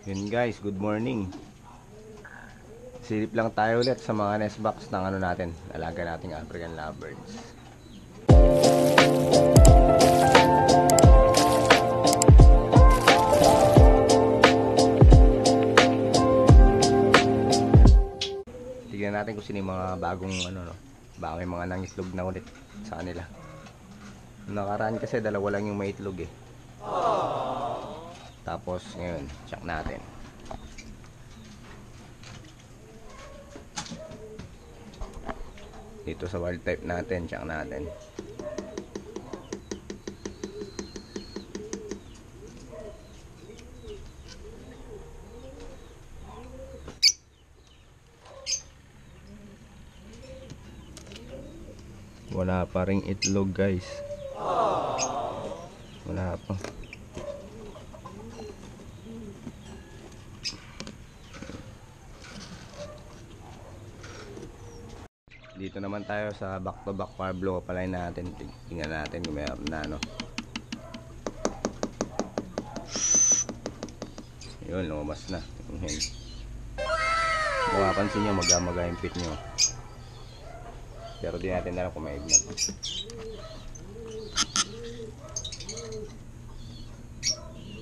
Yun guys, good morning. Silip lang tayo ulit sa mga nest box ng ano natin, alaga nating African lovebirds. Tignan natin kung sino yung mga bagong baka may mga nangitlog na ulit sa kanila. Nakaraan kasi dalawa lang yung maitlog eh. Tapos ngayon, check natin. Dito sa wild type natin, check natin. Wala pa ring itlog guys. Wala pa. Dito naman tayo sa back to back Pablo palay natin. Tingnan natin kung mayroon na Yun, lumabas na yung hen. Mapapansin nyo mag-amaga yung pit nyo. Pero di natin alam kung may egg na.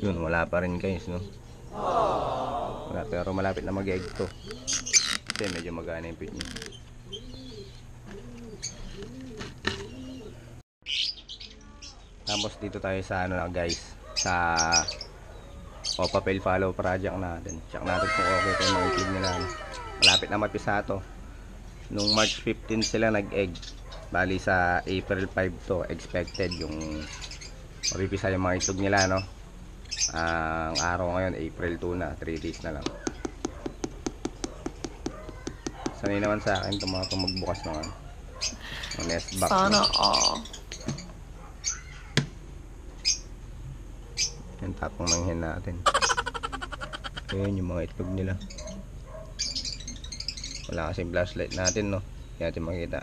Yun, wala pa rin guys, no? Wala, pero malapit na mag-egg to. Kasi medyo magana yung pit nyo. Tapos dito tayo sa guys, sa papel follow project natin. Check natin kung okay ito yung mga itlog nila. Malapit na mapisa to. Nung March 15 sila nag-egg. Bali sa April 5 to expected yung mapipisa yung mga itlog nila, no? Ang araw ngayon April 2 na, 3 days na lang. Sanay naman sa akin itong mga magbukas ng nest box. Sana all. Yan, tapong manghin natin. Ayan yung mga itlog nila. Wala kasing flashlight natin, no? Hindi natin makita.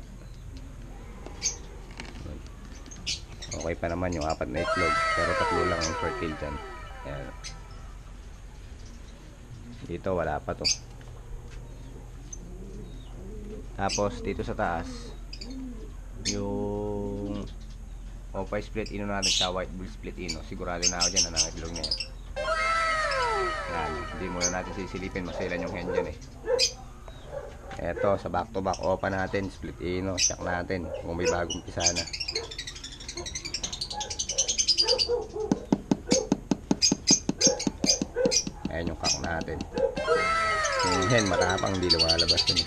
Okay pa naman yung 4 na itlog, pero 3 lang ang fertile dyan. Ayan. Dito wala pa to. Tapos dito sa taas yung Opay split ino natin sa white bull split ino. Sigurado na ako dyan na nangitlog na yan. Yan, hindi muna natin sisilipin, masilan yung hen dyan eh. Eto, sa back to back opa natin, split ino. Check natin kung may bagong pisa na. Ayan yung cock natin. Yung hen matapang, hindi lumalabas yun.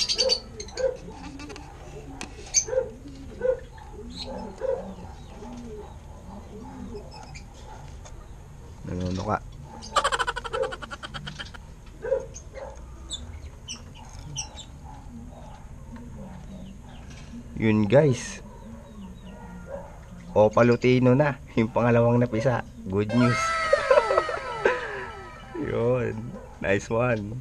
Nanunuka. Yun guys, Opa Lutino na yung pangalawang napisa. Good news. Yun, nice one.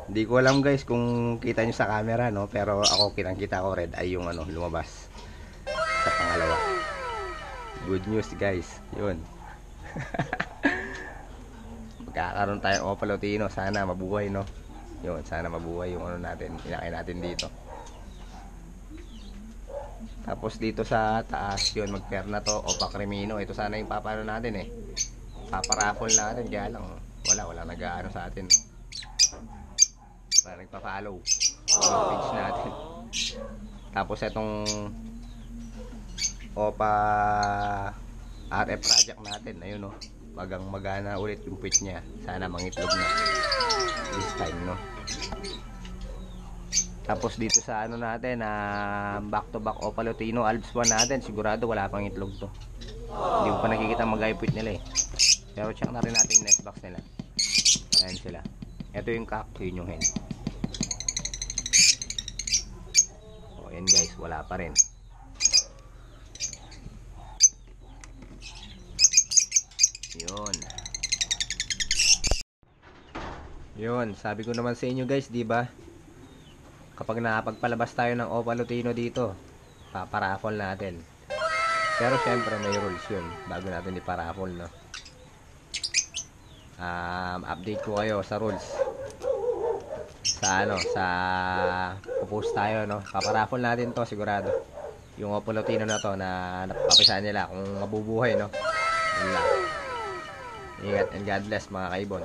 Hindi ko alam guys kung kita nyo sa camera, no? Pero ako kitang-kita ko red ay yung lumabas sa pangalawa. Good news guys. Yun. Magkakaroon tayong Opa Lutino. Sana mabuhay, no? Yun, sana mabuhay yung natin, inakay natin dito. Tapos dito sa taas, yun, mag-pair na to Opa Cremino. Ito sana yung papano natin eh. Paparaffle natin, kaya lang wala nag-aano sa atin, no? Para nagpa-follow yung page natin. Tapos itong Opa RF project natin, ayun, no? Magang magana ulit yung page niya. Sana mangitlog na this time, no? Tapos dito sa natin, back to back Opa Lutino Alps 1 natin, sigurado wala pang itlog to. Hindi ko pa nakikita mag-ipit nila eh. Pero check na rin natin yung nest box nila. Ayan sila. Ito yung cock, yun yung hen. O yan guys, wala pa rin. Yun, sabi ko naman sa inyo guys, di ba? kapag nakapagpalabas tayo ng Opa Lutino dito, paparaffle natin. Pero syempre may rules yun bago natin iparaffle, no? Update ko kayo sa rules. Sa pupost tayo, no? Paparaffle natin to sigurado. Yung Opa Lutino na to na napapisahan nila kung mabubuhay, no? Yun lang. Ingat and God bless mga kaibon.